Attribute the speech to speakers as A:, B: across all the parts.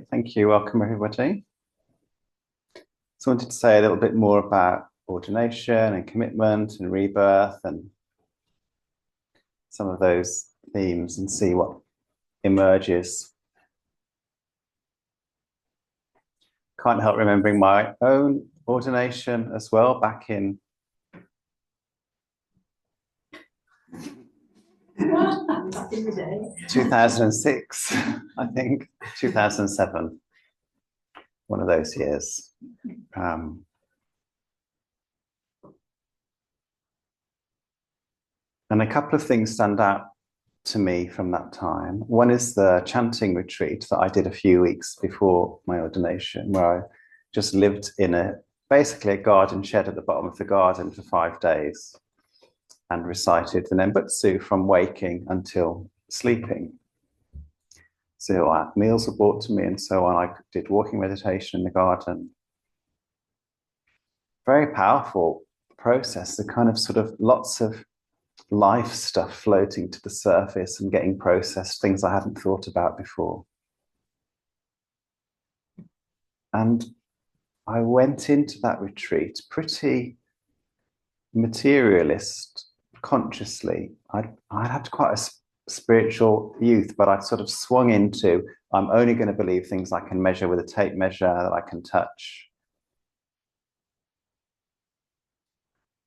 A: thank you. Welcome, everybody. So I wanted to say a little bit more about ordination and commitment and rebirth and some of those themes and see what emerges. Can't help remembering my own ordination as well, back in 2006, I think, 2007, one of those years. And a couple of things stand out to me from that time. One is the chanting retreat that I did a few weeks before my ordination, where I just lived in basically a garden shed at the bottom of the garden for 5 days and recited the Nembutsu from waking until sleeping. So meals were brought to me and so on. I did walking meditation in the garden. Very powerful process, the kind of sort of lots of life stuff floating to the surface and getting processed, things I hadn't thought about before. And I went into that retreat pretty materialist consciously. I'd had quite a spiritual youth, but I'd sort of swung into, I'm only going to believe things I can measure with a tape measure, that I can touch.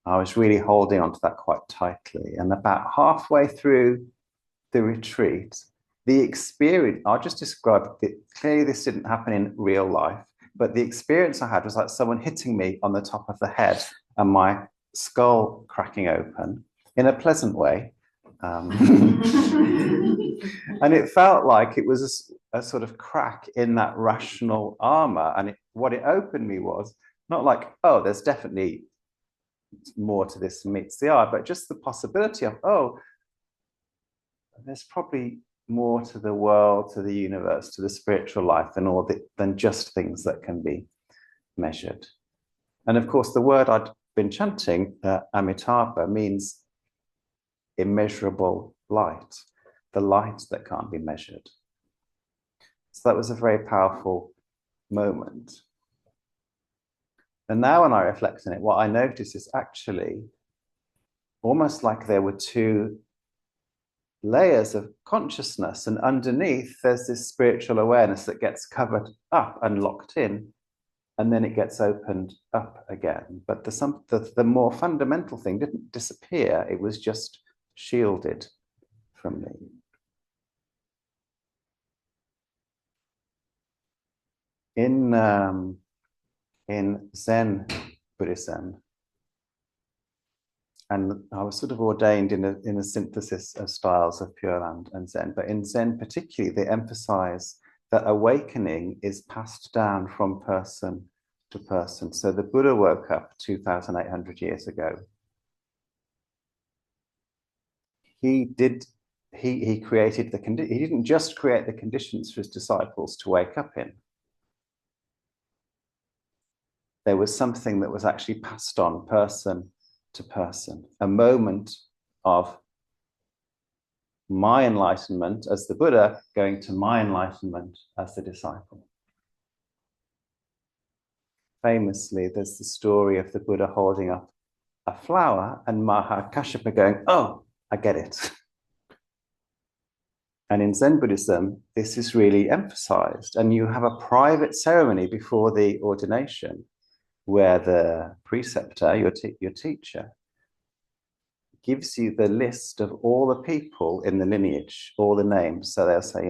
A: I was really holding on to that quite tightly. And about halfway through the retreat, the experience, I'll just describe it. Clearly this didn't happen in real life, but the experience I had was like someone hitting me on the top of the head and my skull cracking open in a pleasant way. And it felt like it was a sort of crack in that rational armor. And what it opened me was not like, oh, there's definitely more to this than meets the eye, but just the possibility of, oh, there's probably more to the world, to the universe, to the spiritual life than just things that can be measured. And of course, the word I'd been chanting, Amitabha, means immeasurable light, the light that can't be measured. So that was a very powerful moment. And now when I reflect on it, what I notice is actually almost like there were two layers of consciousness, and underneath there's this spiritual awareness that gets covered up and locked in, and then it gets opened up again. But the more fundamental thing didn't disappear, it was just shielded from me. In Zen Buddhism, and I was sort of ordained in a synthesis of styles of Pure Land and Zen, but in Zen particularly, they emphasize that awakening is passed down from person to person. So the Buddha woke up 2,800 years ago. He created he didn't just create the conditions for his disciples to wake up in. There was something that was actually passed on person to person, a moment of my enlightenment as the Buddha going to my enlightenment as the disciple. Famously, there's the story of the Buddha holding up a flower and Mahakashyapa going, oh, I get it. And in Zen Buddhism, this is really emphasized. And you have a private ceremony before the ordination where the preceptor, your teacher, gives you the list of all the people in the lineage, all the names. So they'll say,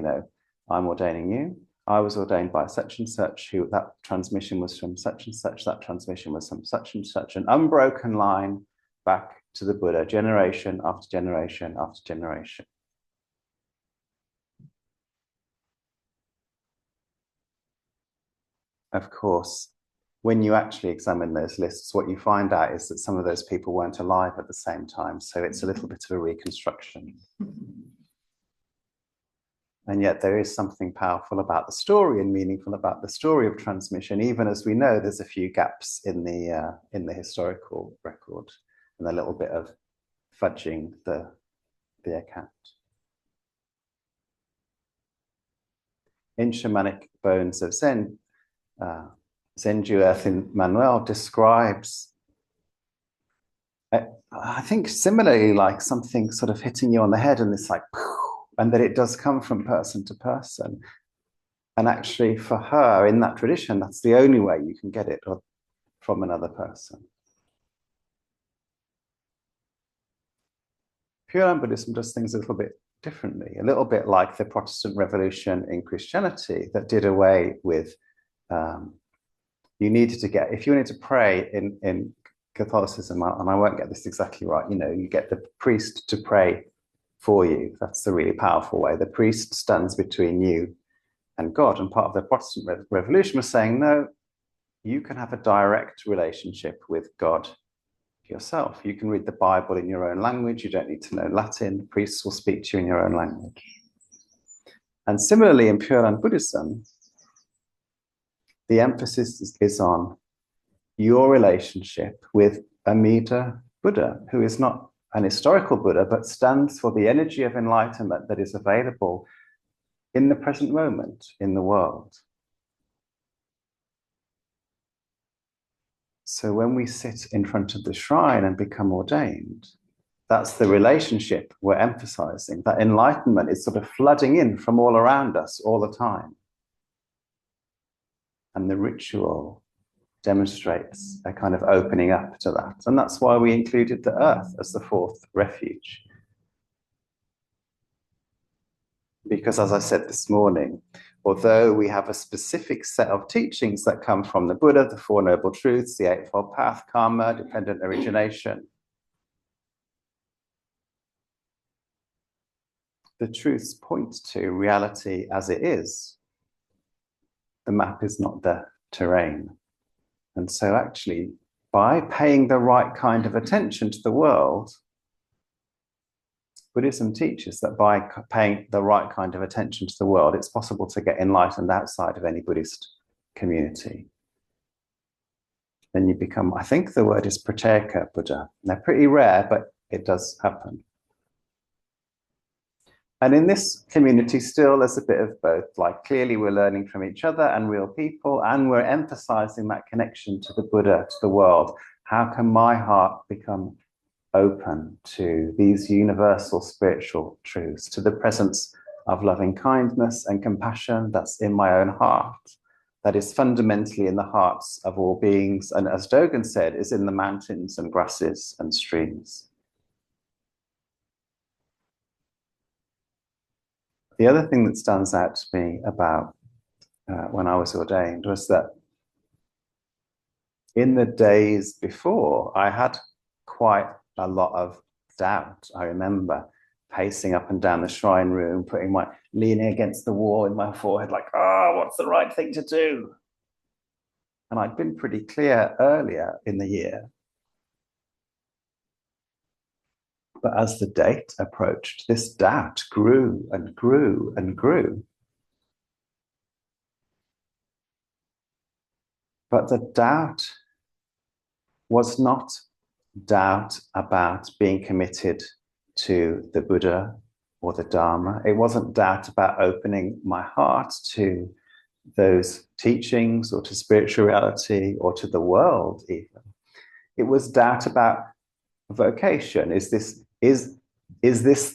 A: I'm ordaining you. I was ordained by such and such, who that transmission was from such and such, that transmission was from such and such, an unbroken line back to the Buddha, generation after generation after generation. Of course, when you actually examine those lists, what you find out is that some of those people weren't alive at the same time. So it's a little bit of a reconstruction. And yet there is something powerful about the story and meaningful about the story of transmission, even as we know there's a few gaps in the historical record and a little bit of fudging the account. in Shamanic Bones of Zen, Zenju Earth Manuel describes, I think similarly, like something sort of hitting you on the head, and it's like, and that it does come from person to person. And actually, for her, in that tradition, that's the only way you can get it from another person. Pure Land Buddhism does things a little bit differently, a little bit like the Protestant Revolution in Christianity that did away with, you needed to get, if you wanted to pray in Catholicism, and I won't get this exactly right, you get the priest to pray for you. That's the really powerful way. The priest stands between you and God. And part of the Protestant Revolution was saying, no, you can have a direct relationship with God yourself. You can read the Bible in your own language. You don't need to know Latin. The priests will speak to you in your own language. And similarly, in Pure Land Buddhism, the emphasis is on your relationship with Amida Buddha, who is not an historical Buddha, but stands for the energy of enlightenment that is available in the present moment in the world. So when we sit in front of the shrine and become ordained, that's the relationship we're emphasizing. That enlightenment is sort of flooding in from all around us all the time. And the ritual demonstrates a kind of opening up to that. And that's why we included the earth as the fourth refuge. Because as I said this morning, although we have a specific set of teachings that come from the Buddha, the Four Noble Truths, the Eightfold Path, Karma, Dependent Origination, the truths point to reality as it is. The map is not the terrain. And so actually, by paying the right kind of attention to the world, Buddhism teaches that by paying the right kind of attention to the world, it's possible to get enlightened outside of any Buddhist community. Then you become, I think the word is Pratyeka Buddha. They're pretty rare, but it does happen. And in this community still, there's a bit of both. Like clearly we're learning from each other and real people, and we're emphasizing that connection to the Buddha, to the world. How can my heart become open to these universal spiritual truths, to the presence of loving kindness and compassion that's in my own heart, that is fundamentally in the hearts of all beings, and as Dogen said, is in the mountains and grasses and streams. The other thing that stands out to me about when I was ordained was that in the days before, I had quite a lot of doubt. I remember pacing up and down the shrine room, leaning against the wall in my forehead, like, what's the right thing to do? And I'd been pretty clear earlier in the year. But as the date approached, this doubt grew and grew and grew. But the doubt was not doubt about being committed to the Buddha or the Dharma. It wasn't doubt about opening my heart to those teachings or to spiritual reality or to the world even. It was doubt about vocation. Is this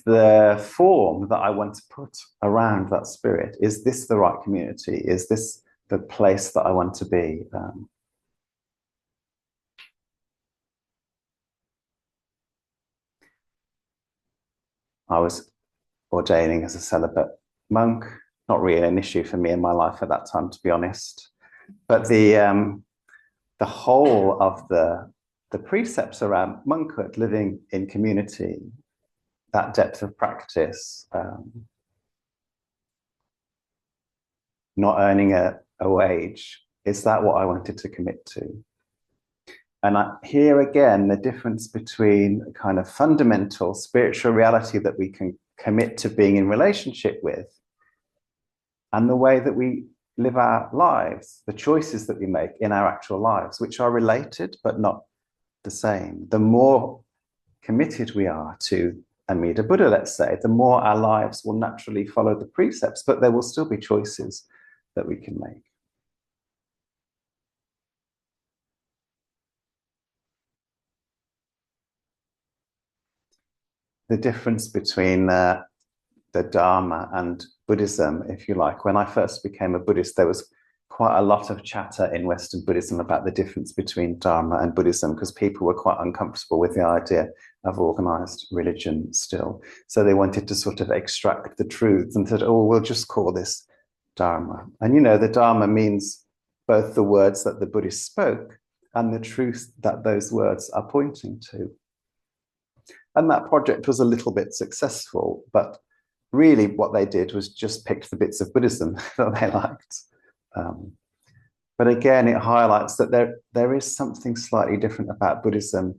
A: the form that I want to put around that spirit? Is this the right community? Is this the place that I want to be? I was ordaining as a celibate monk, not really an issue for me in my life at that time, to be honest. But the whole of the precepts around monkhood, living in community, that depth of practice, not earning a wage, is that what I wanted to commit to? And here again, the difference between a kind of fundamental spiritual reality that we can commit to being in relationship with, and the way that we live our lives, the choices that we make in our actual lives, which are related but not the same. The more committed we are to Amida Buddha, let's say, the more our lives will naturally follow the precepts, but there will still be choices that we can make. The difference between the Dharma and Buddhism, if you like. When I first became a Buddhist, there was quite a lot of chatter in Western Buddhism about the difference between Dharma and Buddhism, because people were quite uncomfortable with the idea of organized religion still. So they wanted to sort of extract the truth and said, oh, we'll just call this Dharma. And you know, the Dharma means both the words that the Buddhists spoke and the truth that those words are pointing to. And that project was a little bit successful, but really what they did was just picked the bits of Buddhism that they liked. But again, it highlights that there is something slightly different about Buddhism,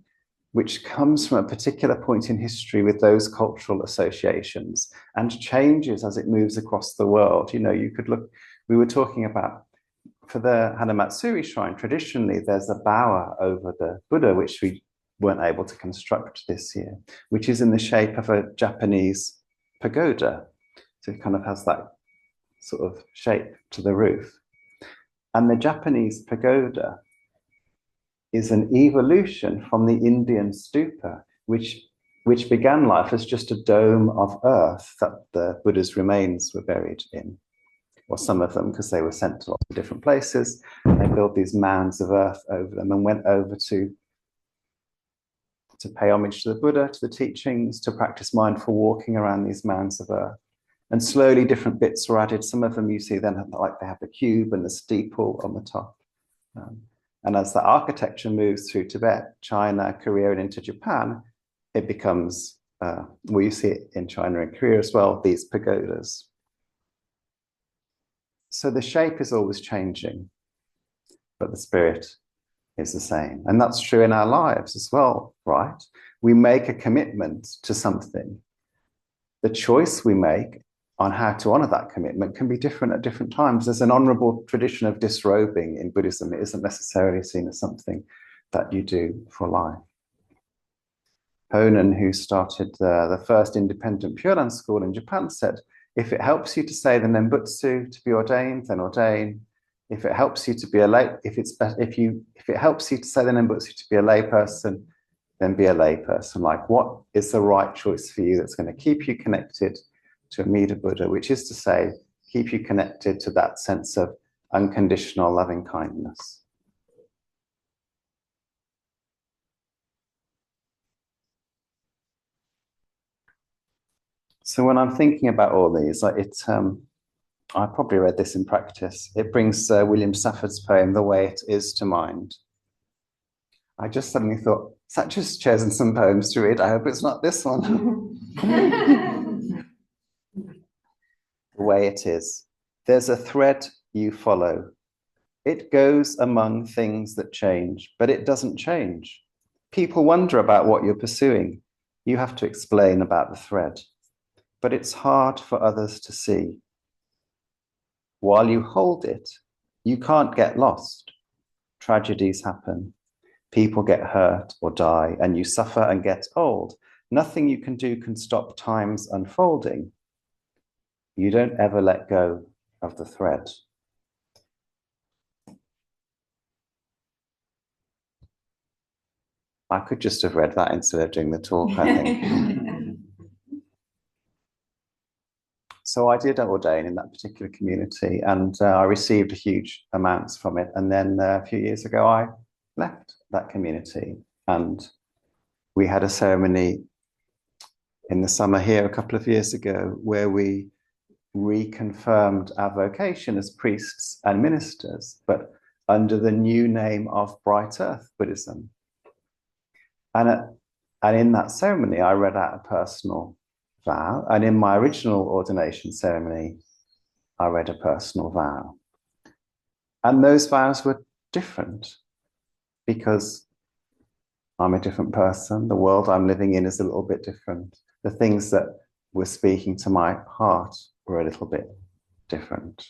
A: which comes from a particular point in history with those cultural associations and changes as it moves across the world. You know, you could look, we were talking about, for the hanamatsuri shrine, traditionally there's a bower over the Buddha, which we weren't able to construct this year, which is in the shape of a Japanese pagoda. So it kind of has that sort of shape to the roof. And the Japanese pagoda is an evolution from the Indian stupa, which began life as just a dome of earth that the Buddha's remains were buried in, or some of them, because they were sent to lots of different places. They built these mounds of earth over them and went over to pay homage to the Buddha, to the teachings, to practice mindful walking around these mounds of earth. And slowly different bits were added. Some of them you see then like they have the cube and the steeple on the top. And as the architecture moves through Tibet, China, Korea, and into Japan, it becomes, well, you see it in China and Korea as well, these pagodas. So the shape is always changing, but the spirit is the same. And that's true in our lives as well, right? We make a commitment to something. The choice we make on how to honor that commitment can be different at different times. There's an honorable tradition of disrobing in Buddhism. It isn't necessarily seen as something that you do for life. Honen, who started the first independent Pure Land school in Japan, said, if it helps you to say the Nembutsu to be ordained, then ordain. If it helps you to be a lay, if it helps you to say the Nembutsu to be a lay person, then be a lay person. Like, what is the right choice for you that's going to keep you connected to Amida Buddha, which is to say, keep you connected to that sense of unconditional loving kindness. So when I'm thinking about all these, like I probably read this in practice. It brings William Stafford's poem, The Way It Is, to mind. I just suddenly thought, Satya's chosen some poems to read. I hope it's not this one. The way it is. There's a thread you follow. It goes among things that change, but it doesn't change. People wonder about what you're pursuing. You have to explain about the thread. But it's hard for others to see. While you hold it, you can't get lost. Tragedies happen. People get hurt or die, and you suffer and get old. Nothing you can do can stop time's unfolding. You don't ever let go of the thread. I could just have read that instead of doing the talk, I think. So I did ordain in that particular community, and I received huge amounts from it. And then a few years ago, I left that community, and we had a ceremony in the summer here a couple of years ago where we reconfirmed our vocation as priests and ministers, but under the new name of Bright Earth Buddhism. And in that ceremony, I read out a personal vow. And in my original ordination ceremony, I read a personal vow. And those vows were different because I'm a different person. The world I'm living in is a little bit different. The things that were speaking to my heart were a little bit different.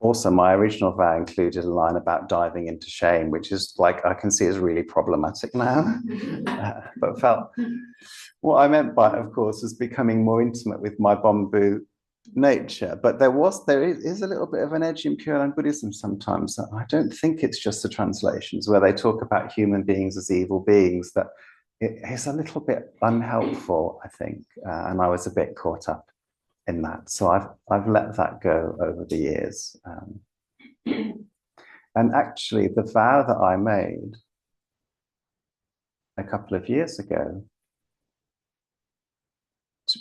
A: also, my original vow included a line about diving into shame, which is like, I can see is really problematic now. But felt what I meant by it, of course, was becoming more intimate with my Bamboo nature. But there is a little bit of an edge in Pure Land Buddhism sometimes. I don't think it's just the translations where they talk about human beings as evil beings, that it is a little bit unhelpful, I think. And I was a bit caught up in that. So I've let that go over the years. And actually, the vow that I made a couple of years ago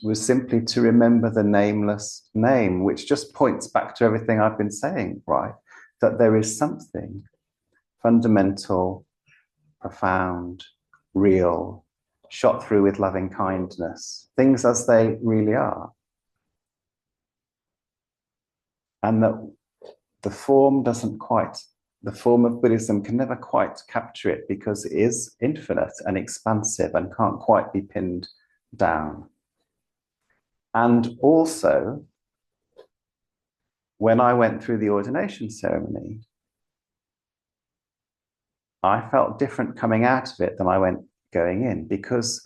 A: was simply to remember the nameless name, which just points back to everything I've been saying, right? That there is something fundamental, profound, real, shot through with loving kindness, things as they really are. And that the form of Buddhism can never quite capture it because it is infinite and expansive and can't quite be pinned down. And also, when I went through the ordination ceremony, I felt different coming out of it than I went going in, because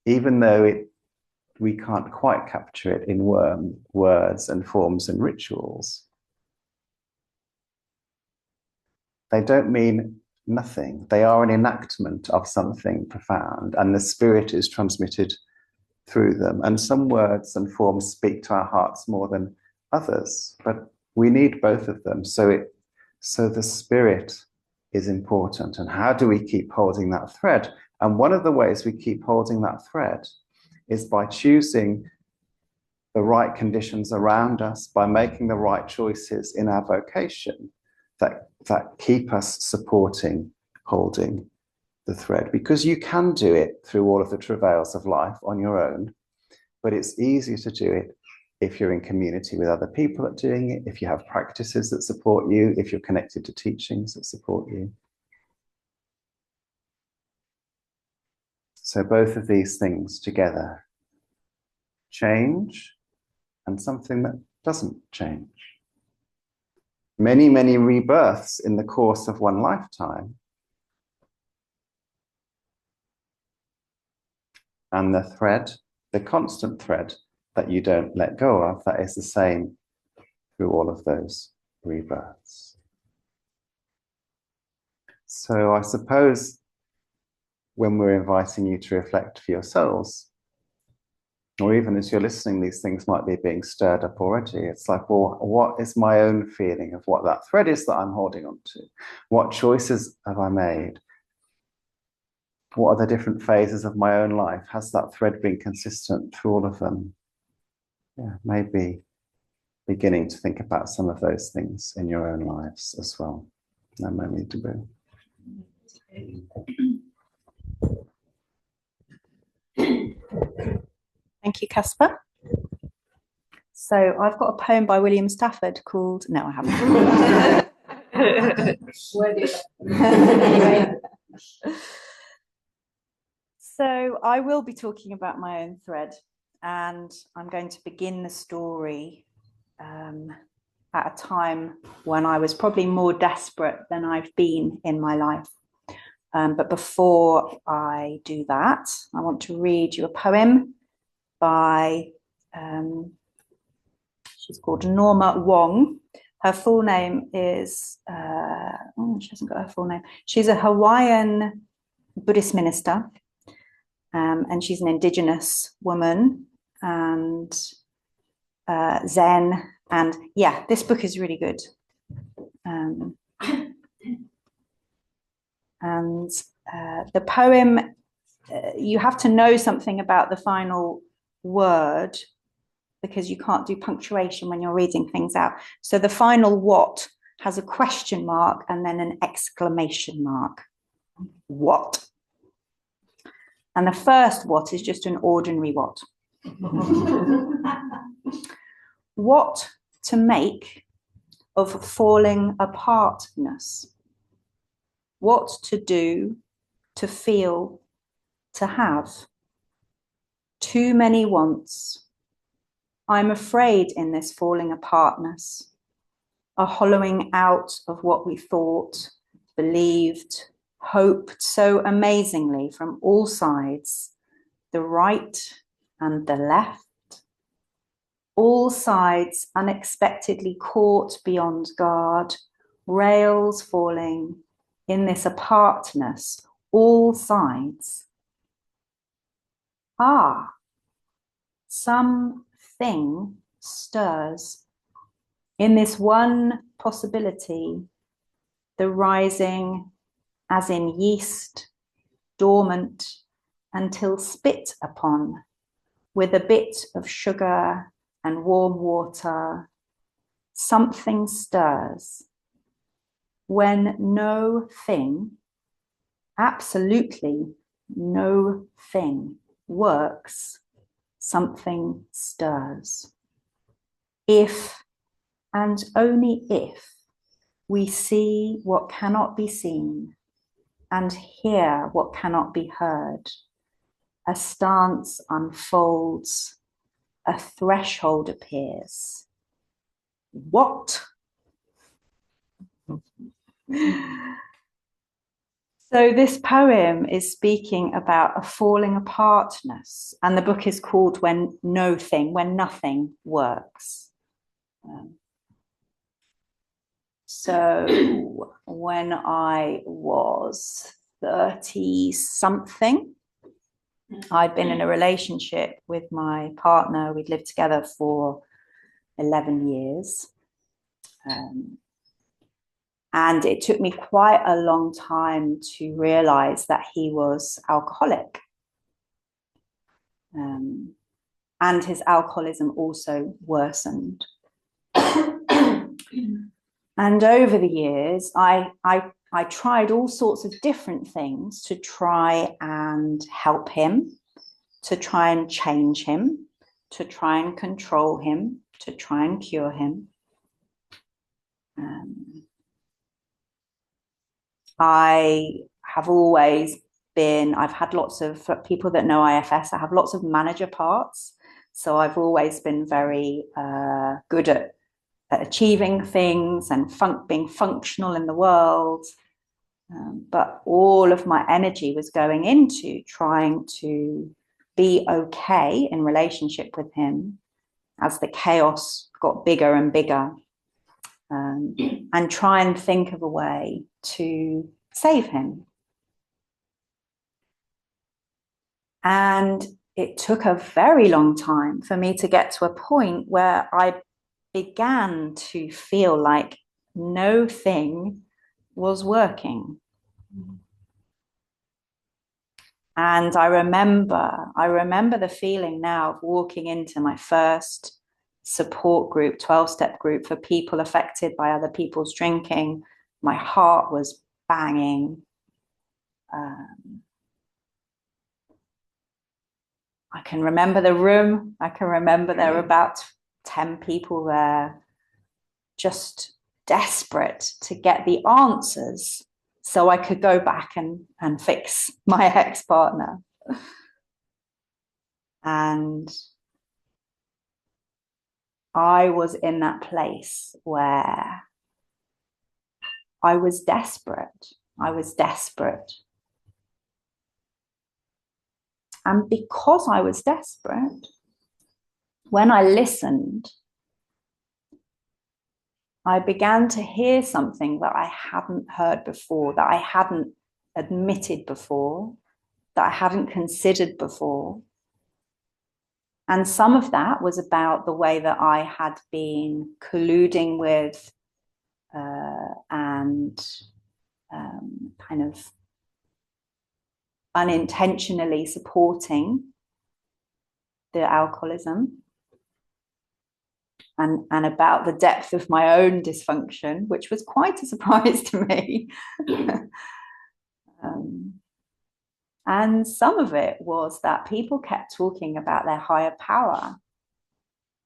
A: even though we can't quite capture it in words and forms and rituals, they don't mean nothing. They are an enactment of something profound, and the spirit is transmitted through them. And some words and forms speak to our hearts more than others, but we need both of them. So the spirit is important. And how do we keep holding that thread? And one of the ways we keep holding that thread is by choosing the right conditions around us, by making the right choices in our vocation that keep us supporting, holding the thread. Because you can do it through all of the travails of life on your own, but it's easier to do it if you're in community with other people that are doing it, if you have practices that support you, if you're connected to teachings that support you. So both of these things together, change and something that doesn't change. Many, many rebirths in the course of one lifetime. And the thread, the constant thread that you don't let go of, that is the same through all of those rebirths. So I suppose when we're inviting you to reflect for yourselves, or even as you're listening, these things might be being stirred up already. It's like, well, what is my own feeling of what that thread is that I'm holding on to? What choices have I made? What are the different phases of my own life? Has that thread been consistent through all of them? Yeah, maybe beginning to think about some of those things in your own lives as well. No moment to go.
B: Thank you, Kaspa. So I've got a poem by William Stafford called... No, I haven't. So I will be talking about my own thread, and I'm going to begin the story at a time when I was probably more desperate than I've been in my life. But before I do that, I want to read you a poem by, she's called Norma Wong. Her full name is, she hasn't got her full name. She's a Hawaiian Buddhist minister, and she's an indigenous woman and Zen. And yeah, this book is really good. And the poem, you have to know something about the final word because you can't do punctuation when you're reading things out. So the final what has a question mark and then an exclamation mark. What? And the first what is just an ordinary what. What to make of falling apartness? What to do, to feel, to have? Too many wants. I'm afraid in this falling apartness. a hollowing out of what we thought, believed, hoped so amazingly from all sides, the right and the left, all sides unexpectedly caught beyond guard, rails falling in this apartness, all sides. Ah, something stirs in this one possibility, the rising as in yeast, dormant until spit upon, with a bit of sugar and warm water. Something stirs when no thing, absolutely no thing works. Something stirs. If and only if we see what cannot be seen and hear what cannot be heard, a stance unfolds, a threshold appears. What? So this poem is speaking about a falling apartness, and the book is called When Nothing Works. So when I was 30 something, I'd been in a relationship with my partner. We'd lived together for 11 years. And it took me quite a long time to realize that he was alcoholic. And his alcoholism also worsened. And over the years, I tried all sorts of different things to try and help him, to try and change him, to try and control him, to try and cure him. I have always been, I've had lots of, for people that know IFS, I have lots of manager parts. So I've always been very good at achieving things and being functional in the world. But all of my energy was going into trying to be okay in relationship with him as the chaos got bigger and bigger, and try and think of a way to save him. And it took a very long time for me to get to a point where I began to feel like no thing was working. And I remember the feeling now of walking into my first support group, 12-step group for people affected by other people's drinking. My heart was banging. I can remember the room. I can remember there were about 10 people there, just desperate to get the answers so I could go back and fix my ex-partner. And I was in that place where I was desperate. I was desperate. And because I was desperate, when I listened, I began to hear something that I hadn't heard before, that I hadn't admitted before, that I hadn't considered before. And some of that was about the way that I had been colluding with and kind of unintentionally supporting the alcoholism, and about the depth of my own dysfunction, which was quite a surprise to me. And some of it was that people kept talking about their higher power.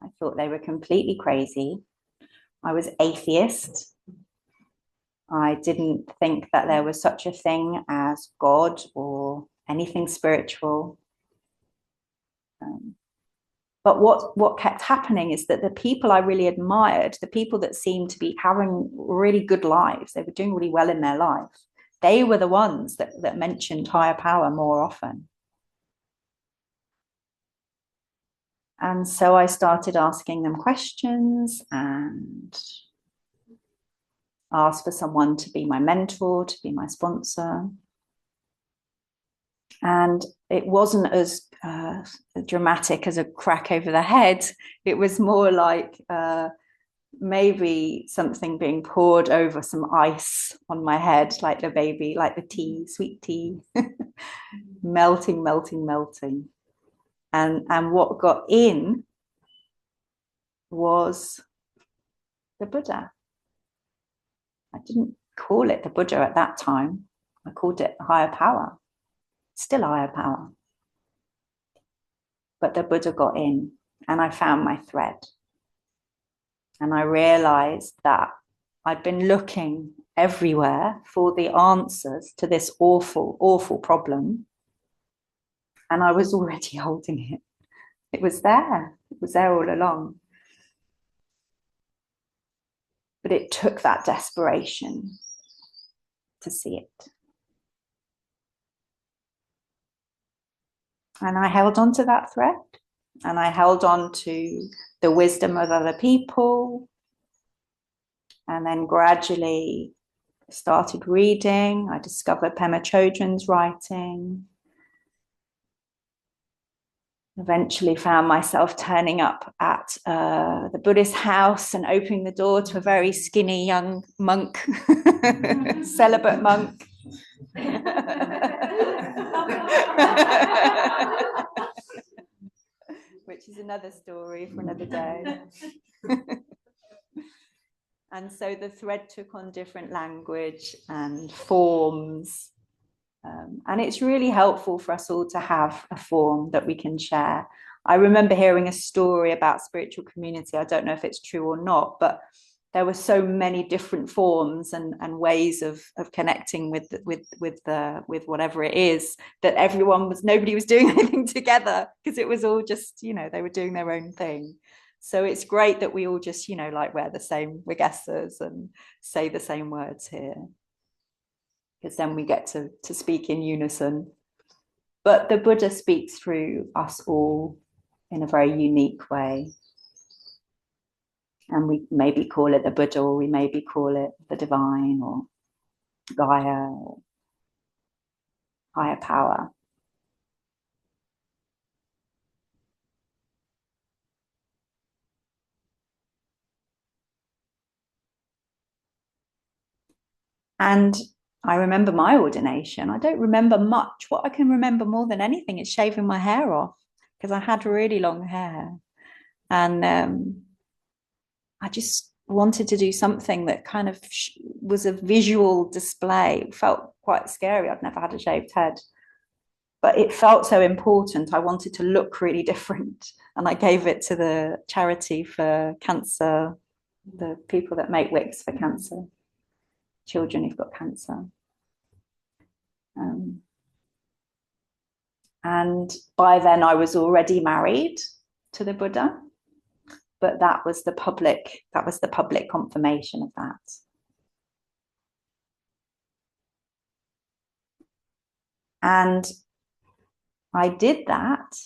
B: I thought they were completely crazy. I was atheist. I didn't think that there was such a thing as God or anything spiritual. But what kept happening is that the people I really admired, the people that seemed to be having really good lives, they were doing really well in their life, they were the ones that mentioned higher power more often. And so I started asking them questions and asked for someone to be my mentor, to be my sponsor. And it wasn't as dramatic as a crack over the head. It was more like maybe something being poured over some ice on my head, like the baby, like the tea, sweet tea, melting, melting, melting. And what got in was the Buddha. I didn't call it the Buddha at that time. I called it higher power. Still higher power. But the Buddha got in, and I found my thread. And I realized that I'd been looking everywhere for the answers to this awful, awful problem. And I was already holding it. It was there. It was there all along. But it took that desperation to see it. And I held on to that thread. And I held on to the wisdom of other people. And then gradually started reading. I discovered Pema Chodron's writing. Eventually found myself turning up at the Buddhist house and opening the door to a very skinny young monk, celibate monk. Which is another story for another day. And so the thread took on different language and forms. And it's really helpful for us all to have a form that we can share. I remember hearing a story about spiritual community. I don't know if it's true or not, but there were so many different forms and ways of connecting with whatever it is, that nobody was doing anything together, because it was all just, they were doing their own thing. So it's great that we all just, like wear the same wigessas and say the same words here, because then we get to speak in unison. But the Buddha speaks through us all in a very unique way. And we maybe call it the Buddha, or we maybe call it the divine, or Gaia, or higher power. And I remember my ordination. I don't remember much. What I can remember more than anything is shaving my hair off, because I had really long hair. And I just wanted to do something that kind of was a visual display. It felt quite scary. I'd never had a shaved head. But it felt so important. I wanted to look really different. And I gave it to the charity for cancer, the people that make wigs for cancer, children who've got cancer. And by then I was already married to the Buddha, but that was the public confirmation of that. And I did that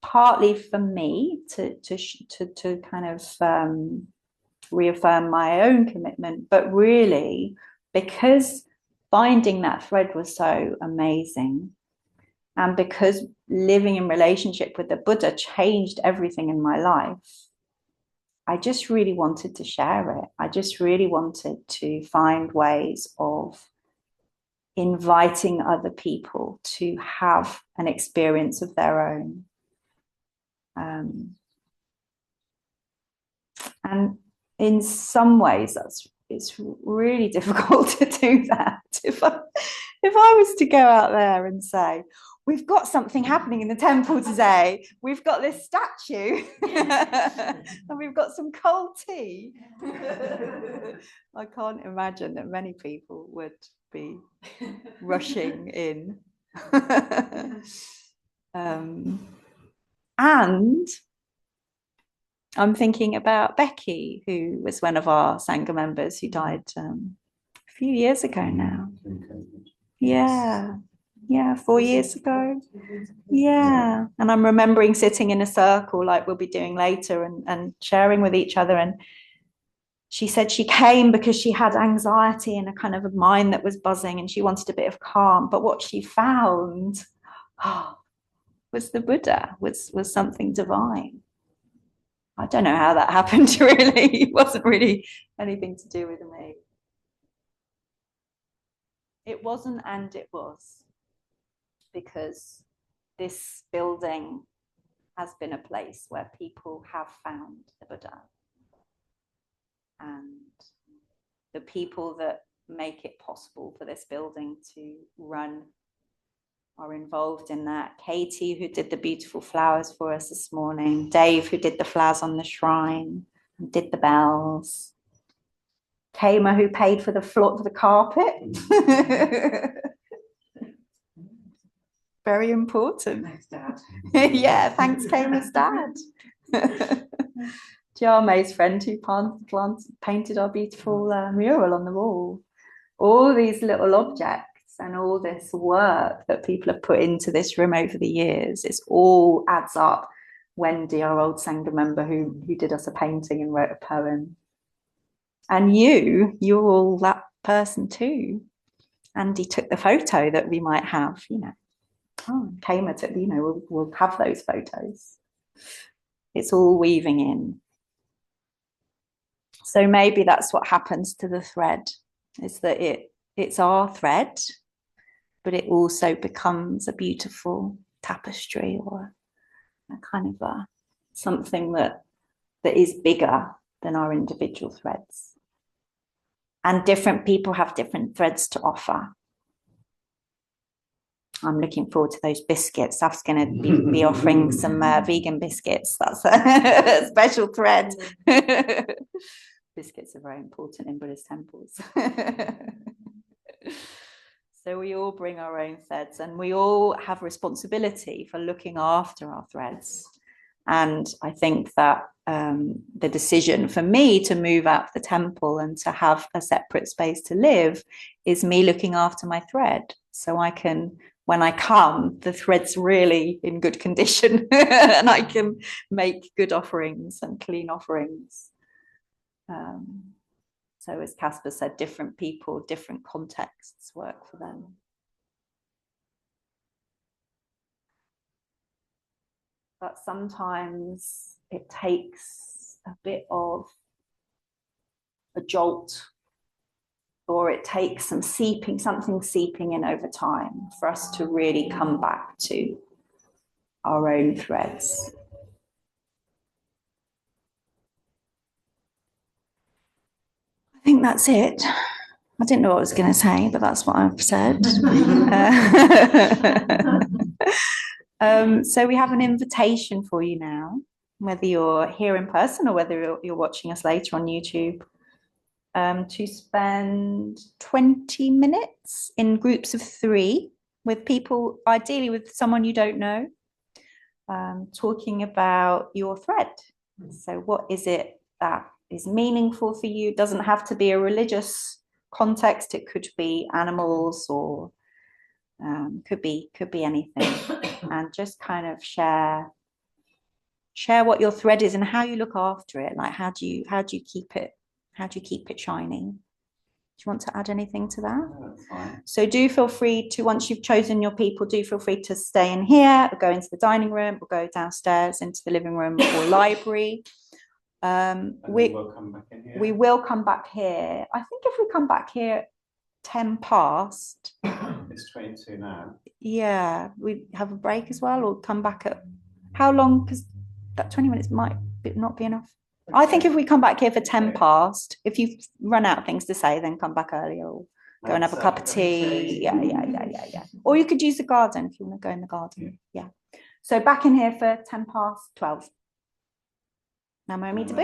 B: partly for me to kind of reaffirm my own commitment, but really because finding that thread was so amazing, and because living in relationship with the Buddha changed everything in my life, I just really wanted to share it. I just really wanted to find ways of inviting other people to have an experience of their own. And in some ways, it's really difficult to do that. If I was to go out there and say, we've got something happening in the temple today, we've got this statue and we've got some cold tea, I can't imagine that many people would be rushing in. And I'm thinking about Becky, who was one of our Sangha members who died a few years ago now. Yeah. Yeah, 4 years ago. Yeah. And I'm remembering sitting in a circle like we'll be doing later and sharing with each other. And she said she came because she had anxiety and a kind of a mind that was buzzing and she wanted a bit of calm. But what she found was the Buddha, was something divine. I don't know how that happened, really. It wasn't really anything to do with me. It wasn't, and it was, because this building has been a place where people have found the Buddha. And the people that make it possible for this building to run are involved in that. Katie, who did the beautiful flowers for us this morning. Dave, who did the flowers on the shrine and did the bells. Kama, who paid for the floor, for the carpet. Very important.
C: Thanks, Dad.
B: Yeah, thanks, Kama's dad. Jame's friend who painted our beautiful mural on the wall. All these little objects and all this work that people have put into this room over the years, it's all adds up. Wendy, our old Sangha member who did us a painting and wrote a poem. And you're all that person too. Andy took the photo that we might have, Kama took, we'll have those photos. It's all weaving in. So maybe that's what happens to the thread, is that it's our thread, but it also becomes a beautiful tapestry or a kind of something that is bigger than our individual threads. And different people have different threads to offer. I'm looking forward to those biscuits. Saf's going to be offering some vegan biscuits. That's a special thread. Biscuits are very important in Buddhist temples. So we all bring our own threads and we all have responsibility for looking after our threads. And I think that the decision for me to move out of the temple and to have a separate space to live is me looking after my thread. So I can, when I come, the thread's really in good condition and I can make good offerings and clean offerings. So as Kaspa said, different people, different contexts work for them. But sometimes it takes a bit of a jolt, or it takes something seeping in over time for us to really come back to our own threads. I think that's it. I didn't know what I was going to say, but that's what I've said. So we have an invitation for you now, whether you're here in person or whether you're watching us later on YouTube, to spend 20 minutes in groups of 3 with people, ideally with someone you don't know, talking about your thread. So what is it that is meaningful for you? It doesn't have to be a religious context. It could be animals or could be anything. And just kind of share what your thread is and how you look after it. Like how do you keep it shining? Do you want to add anything to that?
A: No, that's fine.
B: So do feel free to, once you've chosen your people, do feel free to stay in here or go into the dining room or go downstairs into the living room or library.
A: We will come back in here.
B: We will come back here. I think if we come back here 10 past.
A: It's 22 now.
B: Yeah, we have a break as well, or come back at how long? Because that 20 minutes might not be enough. Okay. I think if we come back here for 10 past, if you've run out of things to say, then come back earlier or go and have a cup of tea. Yeah. Or you could use the garden if you want to go in the garden. Yeah. So back in here for 10 past 12. Namo me to be.